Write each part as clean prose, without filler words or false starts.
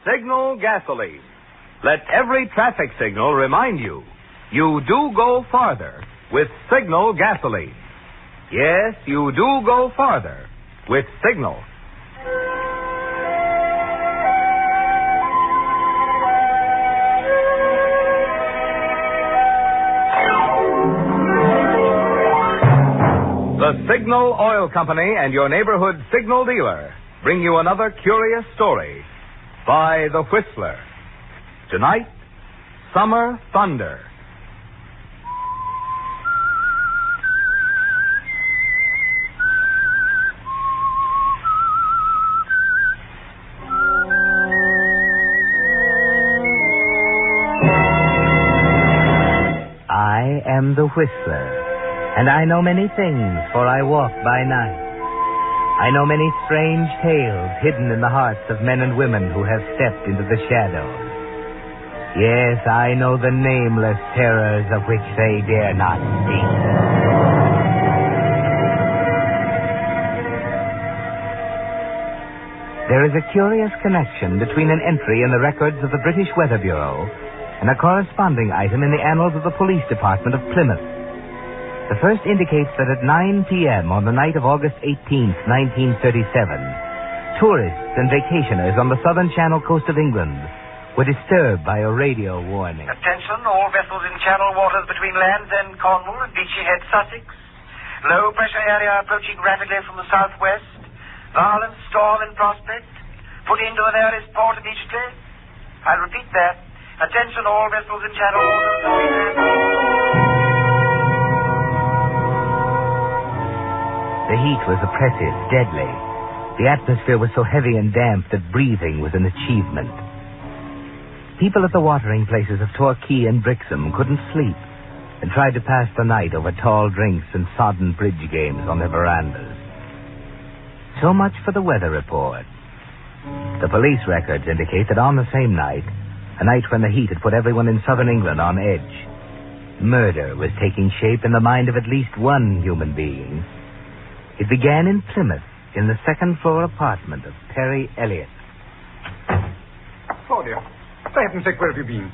Signal gasoline. Let every traffic signal remind you, you do go farther with Signal gasoline. Yes, you do go farther with Signal. The Signal Oil Company and your neighborhood Signal dealer bring you another curious story by The Whistler. Tonight, Summer Thunder. I am the Whistler, and I know many things, for I walk by night. I know many strange tales hidden in the hearts of men and women who have stepped into the shadows. Yes, I know the nameless terrors of which they dare not speak. There is a curious connection between an entry in the records of the British Weather Bureau and a corresponding item in the annals of the police department of Plymouth. The first indicates that at 9 p.m. on the night of August 18th, 1937, tourists and vacationers on the southern Channel coast of England were disturbed by a radio warning. Attention, all vessels in Channel waters between Land's End, Cornwall and Beachy Head, Sussex. Low pressure area approaching rapidly from the southwest. Violent storm in prospect. Put into the nearest port immediately. I'll repeat that. Attention, all vessels in Channel waters between Land's The heat was oppressive, deadly. The atmosphere was so heavy and damp that breathing was an achievement. People at the watering places of Torquay and Brixham couldn't sleep and tried to pass the night over tall drinks and sodden bridge games on their verandas. So much for the weather report. The police records indicate that on the same night, a night when the heat had put everyone in southern England on edge, murder was taking shape in the mind of at least one human being. It began in Plymouth, in the second-floor apartment of Perry Elliott. Claudia, for heaven's sake, where have you been?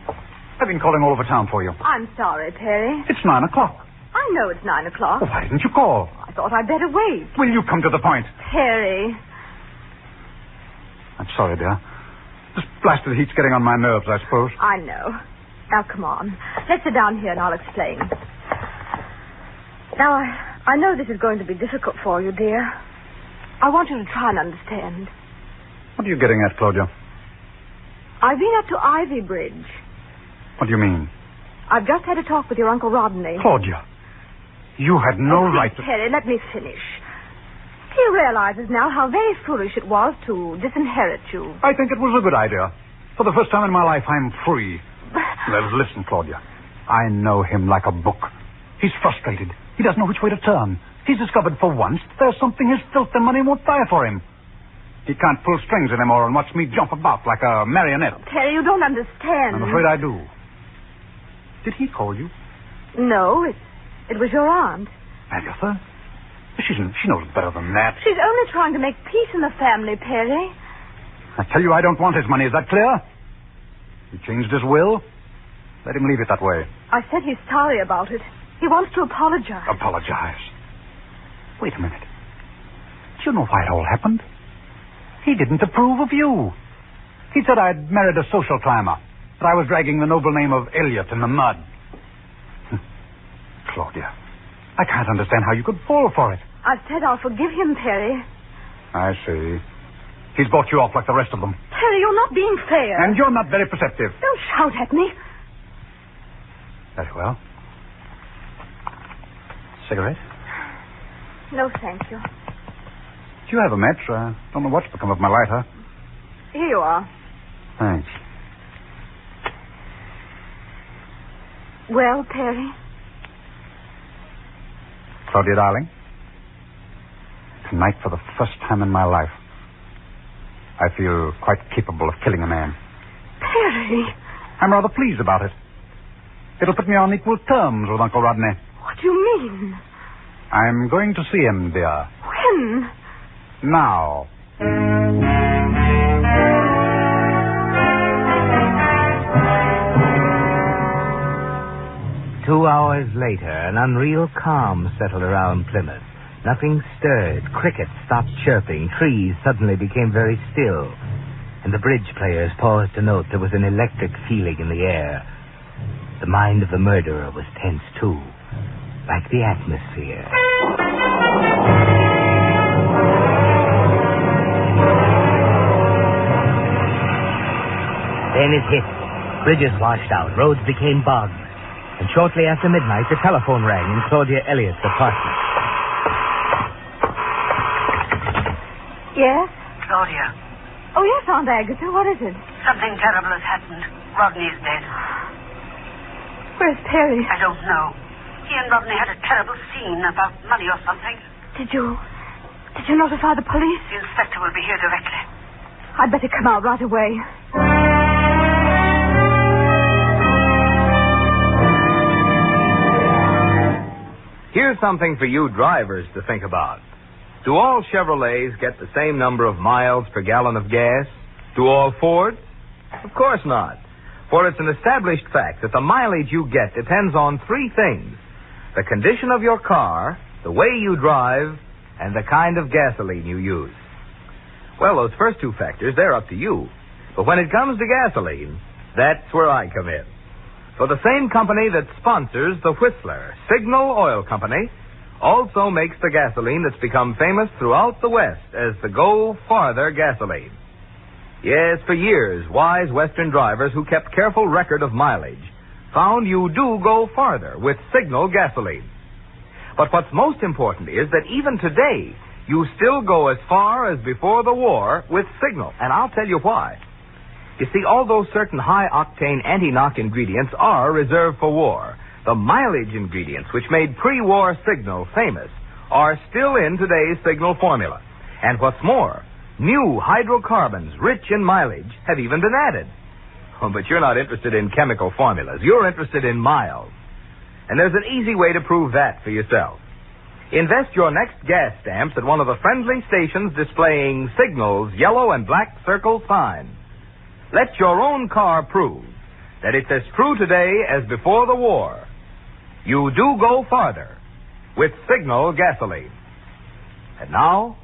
I've been calling all over town for you. I'm sorry, Perry. It's 9 o'clock. I know it's 9 o'clock. Well, why didn't you call? I thought I'd better wait. Will you come to the point? Perry. I'm sorry, dear. This blasted heat's getting on my nerves, I suppose. I know. Now, come on. Let's sit down here and I'll explain. Now, I know this is going to be difficult for you, dear. I want you to try and understand. What are you getting at, Claudia? I've been up to Ivy Bridge. What do you mean? I've just had a talk with your Uncle Rodney. Claudia, you had no right to... Perry, let me finish. He realizes now how very foolish it was to disinherit you. I think it was a good idea. For the first time in my life, I'm free. Listen, Claudia. I know him like a book. He's frustrated. He doesn't know which way to turn. He's discovered for once there's something his filth and money won't buy for him. He can't pull strings anymore and watch me jump about like a marionette. Perry, you don't understand. I'm afraid I do. Did he call you? No, it was your aunt. Agatha? She knows better than that. She's only trying to make peace in the family, Perry. I tell you, I don't want his money. Is that clear? He changed his will. Let him leave it that way. I said he's sorry about it. He wants to apologize. Apologize? Wait a minute. Do you know why it all happened? He didn't approve of you. He said I'd married a social climber, that I was dragging the noble name of Elliot in the mud. Claudia, I can't understand how you could fall for it. I've said I'll forgive him, Perry. I see. He's bought you off like the rest of them. Perry, you're not being fair. And you're not very perceptive. Don't shout at me. Very well. Cigarette? No, thank you. Do you have a match? Don't know what's become of my lighter. Here you are. Thanks. Well, Perry? Claudia, darling, tonight, for the first time in my life, I feel quite capable of killing a man. Perry! I'm rather pleased about it. It'll put me on equal terms with Uncle Rodney. What do you mean? I'm going to see him, dear. When? Now. hours later, an unreal calm settled around Plymouth. Nothing stirred. Crickets stopped chirping. Trees suddenly became very still. And the bridge players paused to note there was an electric feeling in the air. The mind of the murderer was tense, too, like the atmosphere. Then it hit. Bridges washed out. Roads became bogs. And shortly after midnight, the telephone rang in Claudia Elliott's apartment. Yes? Claudia, Oh, yes, Aunt Agatha. What is it? something terrible has happened. Rodney's dead. Where's Perry? I don't know. He and Rodney had a terrible scene about money or something. Did you notify the police? The inspector will be here directly. I'd better come out right away. Here's something for you drivers to think about. Do all Chevrolets get the same number of miles per gallon of gas? Do all Fords? Of course not. For it's an established fact that the mileage you get depends on three things: the condition of your car, the way you drive, and the kind of gasoline you use. Well, those first two factors, they're up to you. But when it comes to gasoline, that's where I come in. For the same company that sponsors the Whistler, Signal Oil Company, also makes the gasoline that's become famous throughout the West as the Go Farther gasoline. Yes, for years, wise Western drivers who kept careful record of mileage found you do go farther with Signal gasoline. But what's most important is that even today, you still go as far as before the war with Signal, and I'll tell you why. You see, although certain high-octane anti-knock ingredients are reserved for war, the mileage ingredients which made pre-war Signal famous are still in today's Signal formula. And what's more, new hydrocarbons rich in mileage have even been added. Oh, but you're not interested in chemical formulas. You're interested in miles. And there's an easy way to prove that for yourself. Invest your next gas stamps at one of the friendly stations displaying Signal's yellow and black circle sign. Let your own car prove that it's as true today as before the war. You do go farther with Signal gasoline. And now,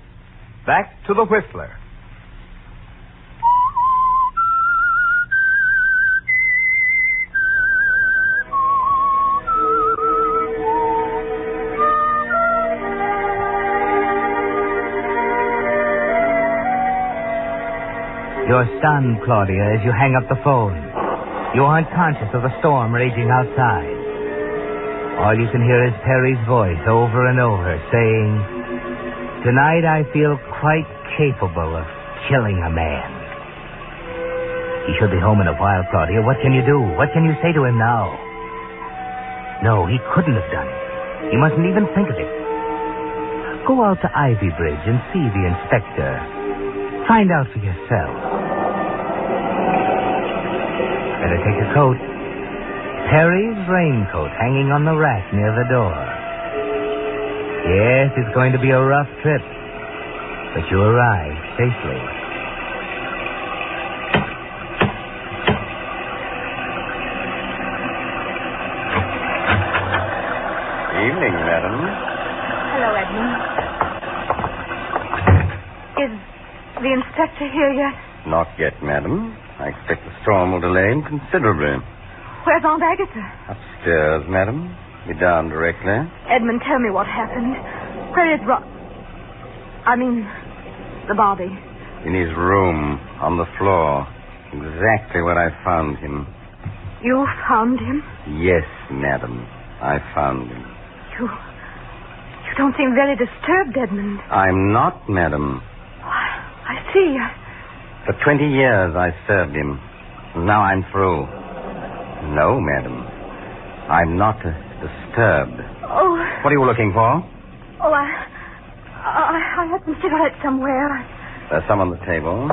back to the Whistler. You're stunned, Claudia, as you hang up the phone. You aren't conscious of the storm raging outside. All you can hear is Perry's voice over and over saying, "Tonight I feel quite capable of killing a man." He should be home in a while, Claudia. What can you do? What can you say to him now? No, he couldn't have done it. You mustn't even think of it. Go out to Ivy Bridge and see the inspector. Find out for yourself. Better take a coat. Perry's raincoat hanging on the rack near the door. Yes, it's going to be a rough trip, but you arrive safely. Evening, madam. Hello, Edmund. Is the inspector here yet? Not yet, madam. I expect the storm will delay him considerably. Where's Aunt Agatha? Upstairs, madam. Be down directly. Edmund, tell me what happened. Where is the Bobby. In his room, on the floor. Exactly where I found him. You found him? Yes, madam. I found him. You don't seem very disturbed, Edmund. I'm not, madam. I see. For 20 years I served him. Now I'm through. No, madam. I'm not disturbed. Oh. What are you looking for? Oh, I had some cigarettes somewhere. There's some on the table.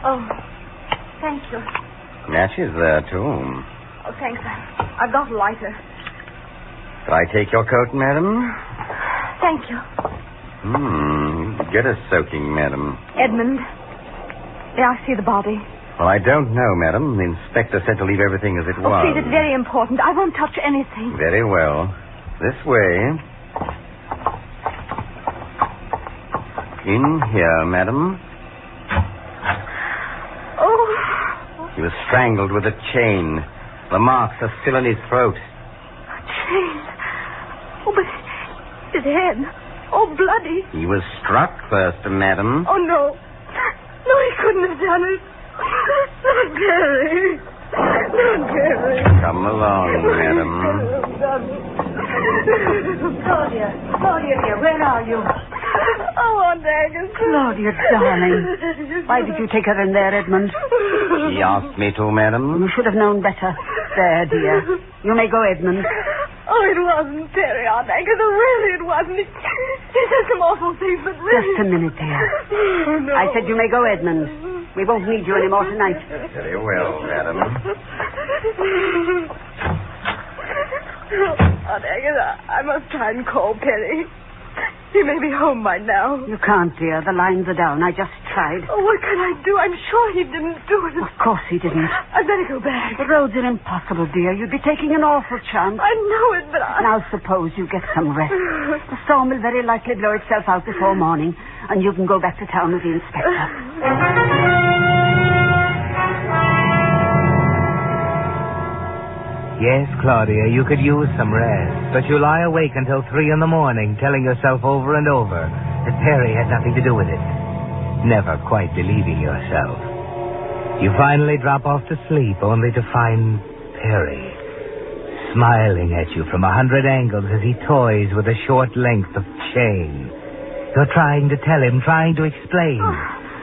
Oh, thank you. Matches there, too. Oh, thanks. I've got a lighter. Could I take your coat, madam? Thank you. Get a soaking, madam. Edmund, may I see the body? Well, I don't know, madam. The inspector said to leave everything as it was. Please, it's very important. I won't touch anything. Very well. This way. In here, madam. Oh. He was strangled with a chain. The marks are still in his throat. A chain? Oh, but his head. Oh, bloody. He was struck first, madam. Oh, no. No, he couldn't have done it. Not Perry. Not Perry. Come along, madam. Claudia, dear, where are you? Oh, Aunt Agatha. Claudia, darling. Why did you take her in there, Edmund? He asked me to, madam. You should have known better. There, dear. You may go, Edmund. Oh, it wasn't Perry, Aunt Agatha. Really, it wasn't. He said some awful things, but really... Just a minute, dear. Oh, no. I said you may go, Edmund. We won't need you anymore tonight. Very well, madam. Aunt Agatha, I must try and call Perry. He may be home by now. You can't, dear. The lines are down. I just tried. Oh, what can I do? I'm sure he didn't do it. Of course he didn't. I'd better go back. The roads are impossible, dear. You'd be taking an awful chance. I know it, but Now suppose you get some rest. The storm will very likely blow itself out before morning, and you can go back to town with the inspector. Yes, Claudia, you could use some rest, but you lie awake until 3 in the morning, telling yourself over and over that Perry had nothing to do with it, never quite believing yourself. You finally drop off to sleep, only to find Perry smiling at you from 100 angles as he toys with a short length of chain. You're trying to tell him, trying to explain,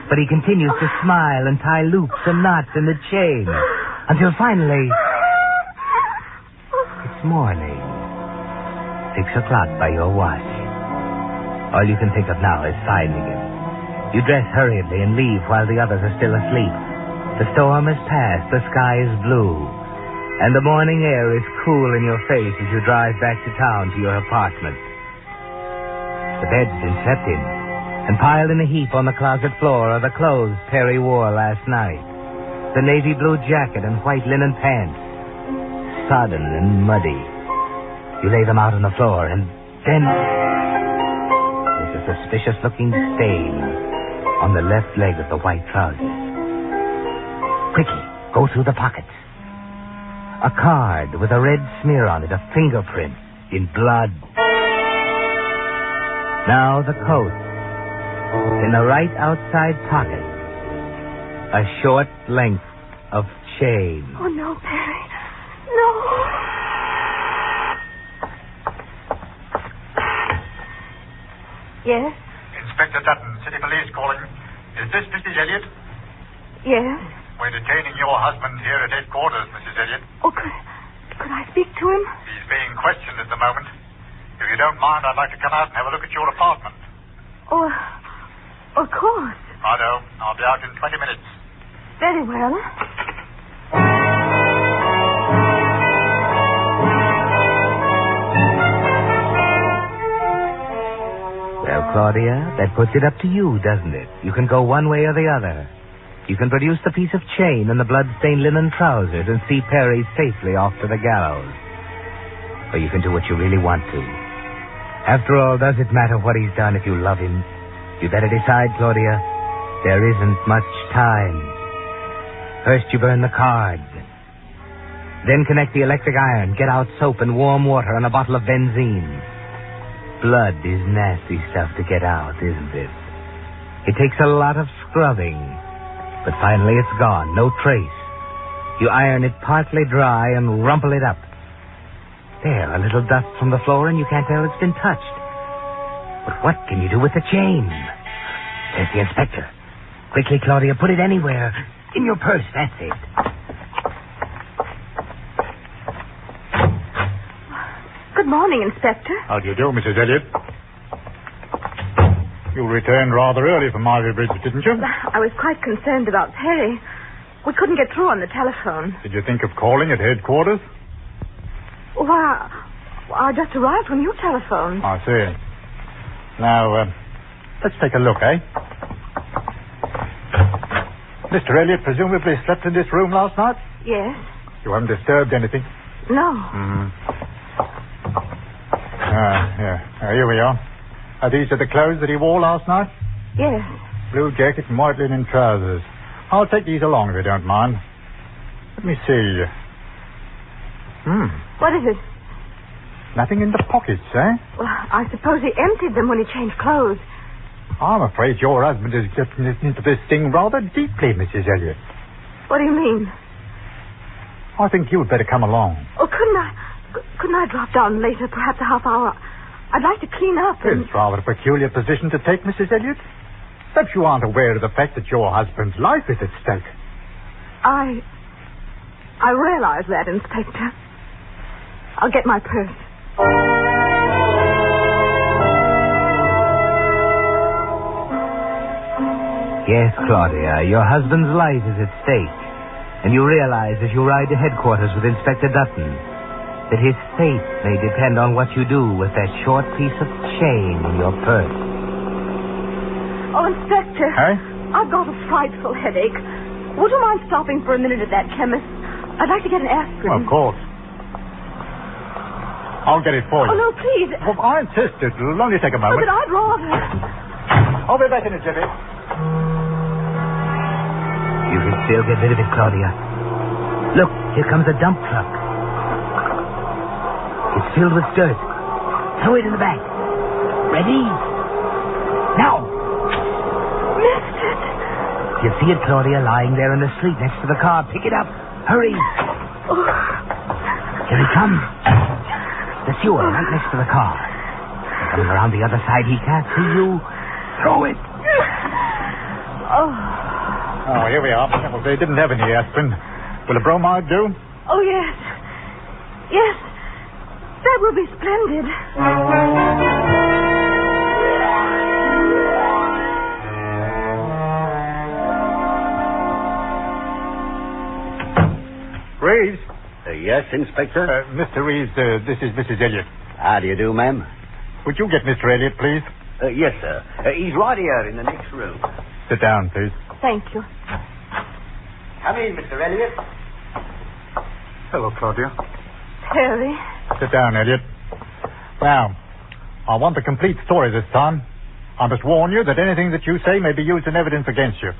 but he continues to smile and tie loops and knots in the chain, until finally... morning. 6 o'clock by your watch. All you can think of now is finding him. You dress hurriedly and leave while the others are still asleep. The storm has passed, the sky is blue, and the morning air is cool in your face as you drive back to town to your apartment. The bed's been slept in, and piled in a heap on the closet floor are the clothes Perry wore last night. The navy blue jacket and white linen pants, sodden and muddy. You lay them out on the floor, and then there's a suspicious-looking stain on the left leg of the white trousers. Quickly, go through the pockets. A card with a red smear on it, a fingerprint in blood. Now the coat. In the right outside pocket, a short length of chain. Oh, no, Perry. No. Yes? Inspector Dutton, City Police calling. Is this Mrs. Elliot? Yes? We're detaining your husband here at headquarters, Mrs. Elliot. Oh, could I speak to him? He's being questioned at the moment. If you don't mind, I'd like to come out and have a look at your apartment. Oh, of course. Righto. I'll be out in 20 minutes. Very well. Well, Claudia, that puts it up to you, doesn't it? You can go one way or the other. You can produce the piece of chain and the blood-stained linen trousers and see Perry safely off to the gallows. Or you can do what you really want to. After all, does it matter what he's done if you love him? You better decide, Claudia. There isn't much time. First you burn the cards. Then connect the electric iron, get out soap and warm water and a bottle of benzene. Blood is nasty stuff to get out, isn't it? It takes a lot of scrubbing. But finally it's gone, no trace. You iron it partly dry and rumple it up. There, a little dust from the floor and you can't tell it's been touched. But what can you do with the chain? There's the inspector. Quickly, Claudia, put it anywhere. In your purse, that's it. Good morning, Inspector. How do you do, Mrs. Elliot? You returned rather early from Ivy Bridge, didn't you? I was quite concerned about Perry. We couldn't get through on the telephone. Did you think of calling at headquarters? Well, I just arrived when you telephoned. I see. Now, let's take a look, eh? Mr. Elliot presumably slept in this room last night? Yes. You haven't disturbed anything? No. Here we are. Are these the clothes that he wore last night? Yes. Blue jacket and white linen trousers. I'll take these along if you don't mind. Let me see. What is it? Nothing in the pockets, eh? Well, I suppose he emptied them when he changed clothes. I'm afraid your husband is getting into this thing rather deeply, Mrs. Elliot. What do you mean? I think you'd better come along. Oh, couldn't I drop down later, perhaps a half hour? I'd like to clean up and... It's rather a peculiar position to take, Mrs. Elliot. Perhaps you aren't aware of the fact that your husband's life is at stake. I realize that, Inspector. I'll get my purse. Yes, Claudia, your husband's life is at stake. And you realize as you ride to headquarters with Inspector Dutton that his fate may depend on what you do with that short piece of chain in your purse. Oh, Inspector. Hey? I've got a frightful headache. Would you mind stopping for a minute at that chemist? I'd like to get an aspirin. Well, of course. I'll get it for you. Oh, no, please. Well, I insist. It'll only take a Oh, moment. but I'd rather... I'll be back in a jiffy. You can still get rid of it, Claudia. Look, here comes a dump truck. It's filled with dirt. Throw it in the back. Ready? Now! Missed it. You see it, Claudia, lying there in the street next to the car. Pick it up. Hurry. Oh. Here he comes. The sewer, right next to the car. Coming around the other side, he can't see you. Throw it. Oh, here we are. Well, they didn't have any aspirin. Will a bromide do? Oh, yes. Yes. That will be splendid. Reeves? Yes, Inspector? Mr. Reeves, this is Mrs. Elliot. How do you do, ma'am? Would you get Mr. Elliot, please? Yes, sir. He's right here in the next room. Sit down, please. Thank you. Come in, Mr. Elliot. Hello, Claudia. Harry. Sit down, Elliot. Now, I want the complete story this time. I must warn you that anything that you say may be used in evidence against you.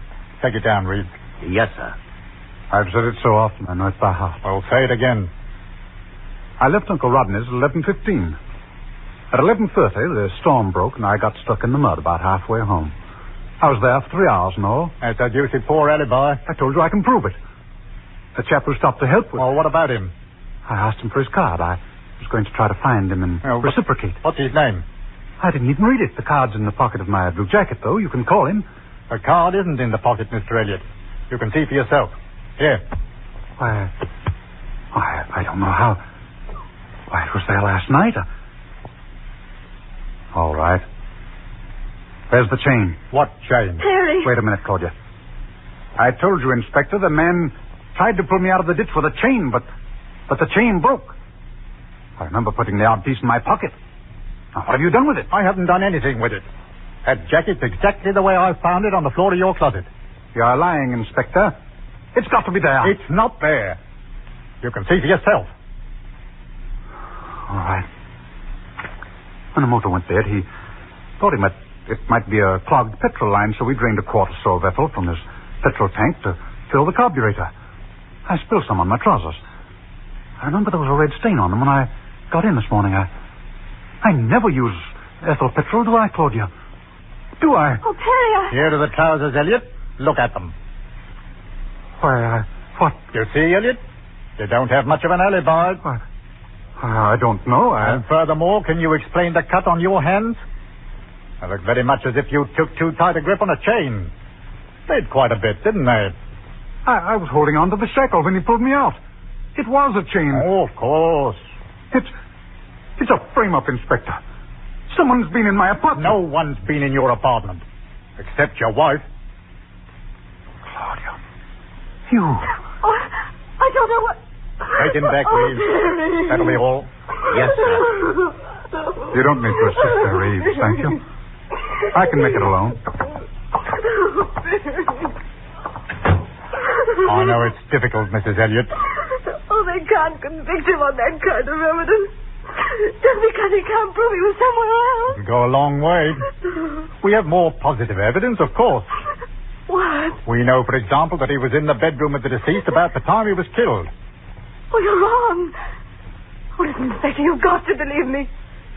Take it down, Reeves. Yes, sir. I've said it so often, I know it by heart. Well, say it again. I left Uncle Rodney's at 11:15. At 11:30, the storm broke and I got stuck in the mud about halfway home. I was there for 3 hours and all. That's a deuced poor alibi. I told you I can prove it. The chap who stopped to help with... Well, what about him? I asked him for his card. I was going to try to find him and reciprocate. What's his name? I didn't even read it. The card's in the pocket of my blue jacket, though. You can call him. The card isn't in the pocket, Mr. Elliot. You can see for yourself. Here. Why, I don't know how... Why, it was there last night. All right. There's the chain. What chain? Harry. Wait a minute, Claudia. I told you, Inspector, the man tried to pull me out of the ditch with a chain, but the chain broke. I remember putting the odd piece in my pocket. Now, what have you done with it? I haven't done anything with it. That jacket's exactly the way I found it on the floor of your closet. You're lying, Inspector. It's got to be there. It's not there. You can see for yourself. All right. When the motor went dead, he thought it might be a clogged petrol line, so we drained a quart or so of ethyl from his petrol tank to fill the carburetor. I spilled some on my trousers. I remember there was a red stain on them when I got in this morning. I never use ethyl petrol, do I, Claudia? Do I? Oh, Perry, Here are the trousers, Elliot. Look at them. Why, what? You see, Elliot? You don't have much of an alibi. What? I don't know. And furthermore, can you explain the cut on your hands? They look very much as if you took too tight a grip on a chain. They did quite a bit, didn't they? I was holding on to the shackle when he pulled me out. It was a chain. Oh, of course. It's a frame-up, Inspector. Someone's been in my apartment. No one's been in your apartment. Except your wife. Claudia. You. Oh, I don't know what... Take him back, Reeves. Perry. That'll be all. Yes, sir. You don't need to assist there, Reeves, thank you. I can make it alone. I know it's difficult, Mrs. Elliot. Oh, they can't convict him on that kind of evidence. Just because he can't prove he was somewhere else. It'll go a long way. We have more positive evidence, of course. What? We know, for example, that he was in the bedroom of the deceased about the time he was killed. Oh, you're wrong. Oh, listen, Inspector, you've got to believe me.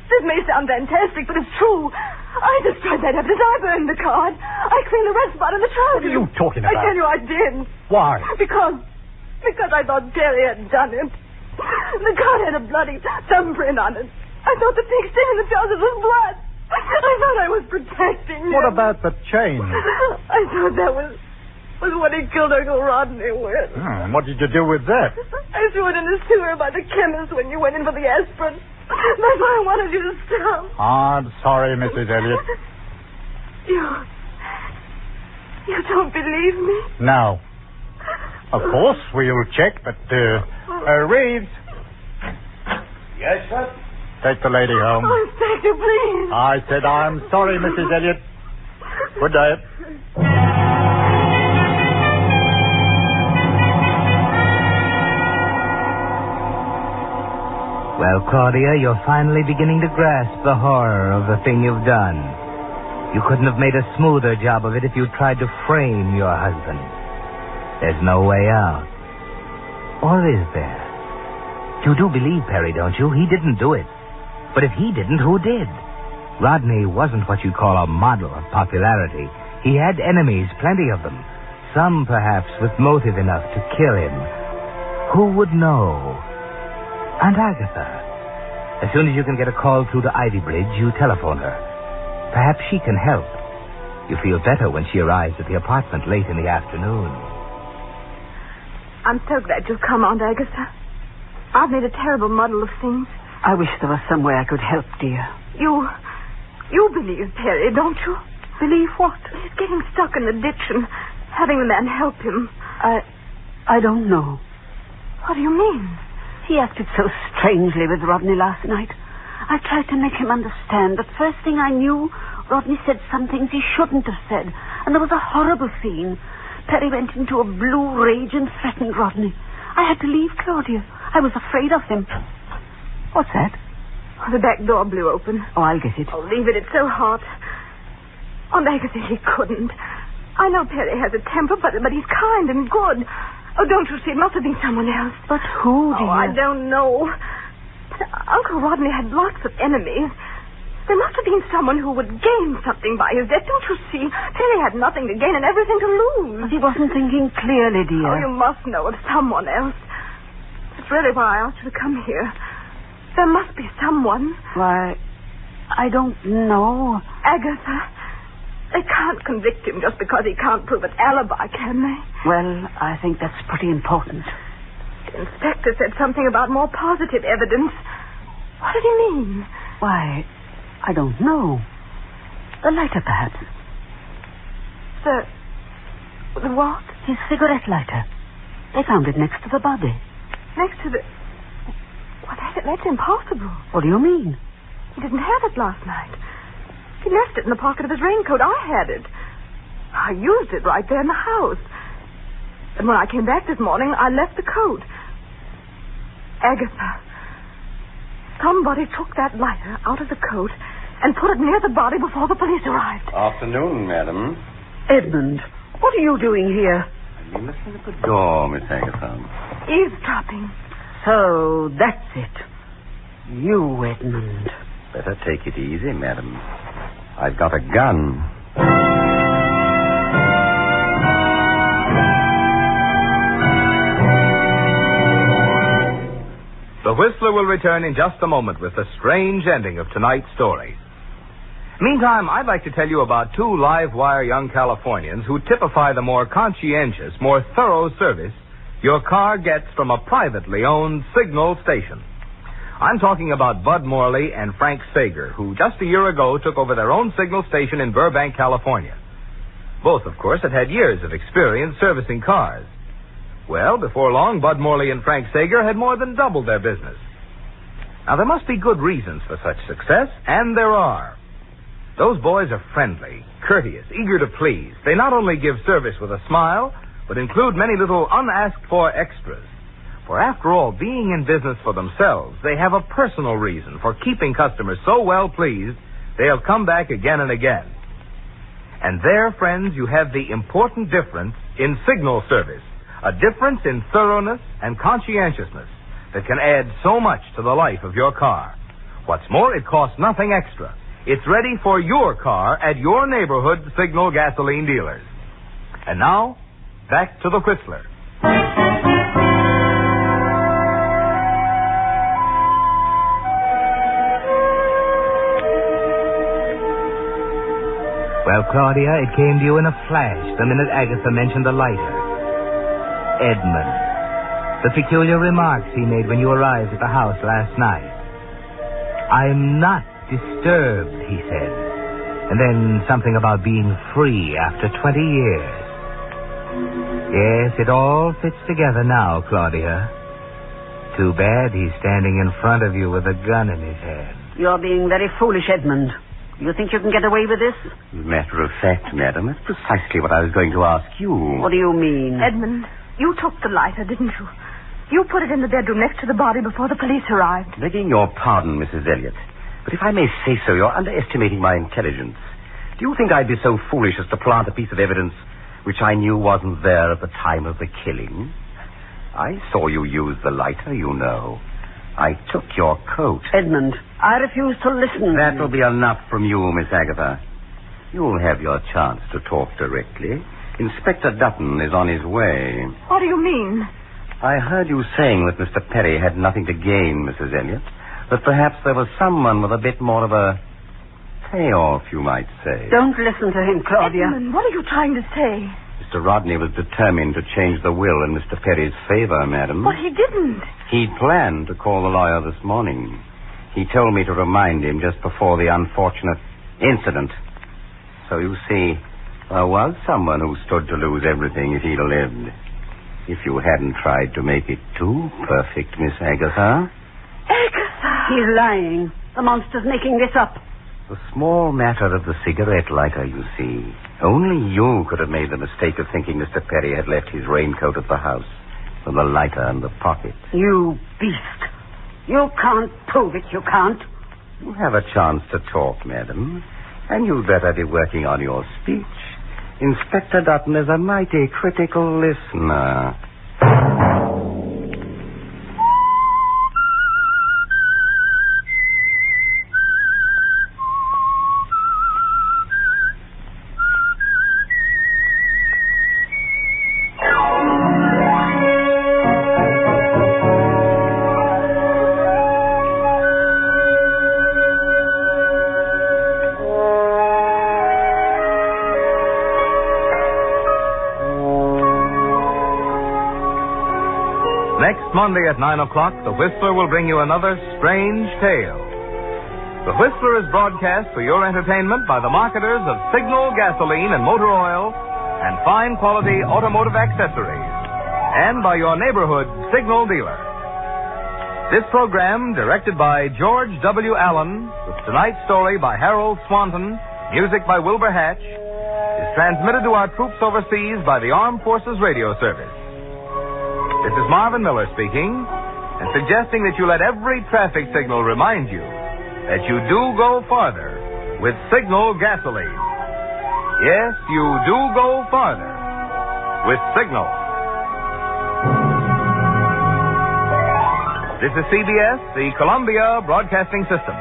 This may sound fantastic, but it's true. I destroyed that evidence. I burned the card. I cleaned the red spot in the trousers. What are you talking about? I tell you I did. Why? Because I thought Terry had done it. The card had a bloody thumbprint on it. I thought the pink stain in the trousers was blood. I thought I was protecting him. What about the chain? I thought that was what he killed Uncle Rodney with. And what did you do with that? I threw it in the sewer by the chemist when you went in for the aspirin. That's why I wanted you to stop. I'm sorry, Mrs. Elliot. You don't believe me? No. Of course, we'll check, but, Reeves. Yes, sir? Take the lady home. Oh, Inspector, please. I said I'm sorry, Mrs. Elliot. Good day. Well, Claudia, you're finally beginning to grasp the horror of the thing you've done. You couldn't have made a smoother job of it if you tried to frame your husband. There's no way out. Or is there? You do believe Perry, don't you? He didn't do it. But if he didn't, who did? Rodney wasn't what you'd call a model of popularity. He had enemies, plenty of them. Some, perhaps, with motive enough to kill him. Who would know? Aunt Agatha. As soon as you can get a call through to Ivy Bridge, you telephone her. Perhaps she can help. You feel better when she arrives at the apartment late in the afternoon. I'm so glad you've come, Aunt Agatha. I've made a terrible muddle of things. I wish there was some way I could help, dear. You believe Perry, don't you? Believe what? He's getting stuck in the ditch and having the man help him. I don't know. What do you mean? He acted so strangely with Rodney last night. I tried to make him understand, but first thing I knew, Rodney said some things he shouldn't have said, and there was a horrible scene. Perry went into a blue rage and threatened Rodney. I had to leave Claudia. I was afraid of him. What's that? Oh, the back door blew open. Oh, I'll get it. Oh, leave it. It's so hot. Aunt Agatha, he couldn't. I know Perry has a temper, but he's kind and good. Oh, don't you see? It must have been someone else. But who, dear? Oh, I don't know. But Uncle Rodney had lots of enemies. There must have been someone who would gain something by his death. Don't you see? Perry had nothing to gain and everything to lose. But he wasn't thinking clearly, dear. Oh, you must know of someone else. That's really why I asked you to come here. There must be someone. Why, I don't know. Agatha. They can't convict him just because he can't prove an alibi, can they? Well, I think that's pretty important. The inspector said something about more positive evidence. What did he mean? Why, I don't know. The lighter, perhaps. The what? His cigarette lighter. They found it next to the body. Next to the... Well, that's impossible. What do you mean? He didn't have it last night. He left it in the pocket of his raincoat. I had it. I used it right there in the house. And when I came back this morning, I left the coat. Agatha, somebody took that lighter out of the coat and put it near the body before the police arrived. Afternoon, madam. Edmund, what are you doing here? You listen at the door, Miss Agatha. Eavesdropping. So, that's it. You, Edmund. Better take it easy, madam. I've got a gun. The Whistler will return in just a moment with the strange ending of tonight's story. Meantime, I'd like to tell you about two live-wire young Californians who typify the more conscientious, more thorough service your car gets from a privately owned signal station. I'm talking about Bud Morley and Frank Sager, who just a year ago took over their own signal station in Burbank, California. Both, of course, had years of experience servicing cars. Well, before long, Bud Morley and Frank Sager had more than doubled their business. Now, there must be good reasons for such success, and there are. Those boys are friendly, courteous, eager to please. They not only give service with a smile, but include many little unasked-for extras. For after all, being in business for themselves, they have a personal reason for keeping customers so well pleased they'll come back again and again. And there, friends, you have the important difference in signal service, a difference in thoroughness and conscientiousness that can add so much to the life of your car. What's more, it costs nothing extra. It's ready for your car at your neighborhood Signal gasoline dealers. And now, back to the Whistler. Well, Claudia, it came to you in a flash the minute Agatha mentioned the lighter. Edmund. The peculiar remarks he made when you arrived at the house last night. I'm not disturbed, he said. And then something about being free after 20 years. Yes, it all fits together now, Claudia. Too bad he's standing in front of you with a gun in his hand. You're being very foolish, Edmund. You think you can get away with this? Matter of fact, madam, that's precisely what I was going to ask you. What do you mean? Edmund, you took the lighter, didn't you? You put it in the bedroom next to the body before the police arrived. Begging your pardon, Mrs. Elliot, but if I may say so, you're underestimating my intelligence. Do you think I'd be so foolish as to plant a piece of evidence which I knew wasn't there at the time of the killing? I saw you use the lighter, you know. I took your coat. Edmund, I refuse to listen. That will be enough from you, Miss Agatha. You'll have your chance to talk directly. Inspector Dutton is on his way. What do you mean? I heard you saying that Mr. Perry had nothing to gain, Mrs. Elliot. That perhaps there was someone with a bit more of a payoff, you might say. Don't listen to him, Claudia. Edmund, what are you trying to say? Mr. Rodney was determined to change the will in Mr. Perry's favor, madam. But he didn't. He'd planned to call the lawyer this morning. He told me to remind him just before the unfortunate incident. So you see, there was someone who stood to lose everything if he'd lived. If you hadn't tried to make it too perfect, Miss Agatha. Agatha! He's lying. The monster's making this up. The small matter of the cigarette lighter, you see. Only you could have made the mistake of thinking Mr. Perry had left his raincoat at the house, with the lighter in the pocket. You beast. You can't prove it, you can't. You have a chance to talk, madam, and you'd better be working on your speech. Inspector Dutton is a mighty critical listener. Next Monday at 9 o'clock, The Whistler will bring you another strange tale. The Whistler is broadcast for your entertainment by the marketers of Signal gasoline and motor oil and fine quality automotive accessories, and by your neighborhood Signal dealer. This program, directed by George W. Allen, with tonight's story by Harold Swanton, music by Wilbur Hatch, is transmitted to our troops overseas by the Armed Forces Radio Service. This is Marvin Miller speaking, and suggesting that you let every traffic signal remind you that you do go farther with Signal gasoline. Yes, you do go farther with Signal. This is CBS, the Columbia Broadcasting System.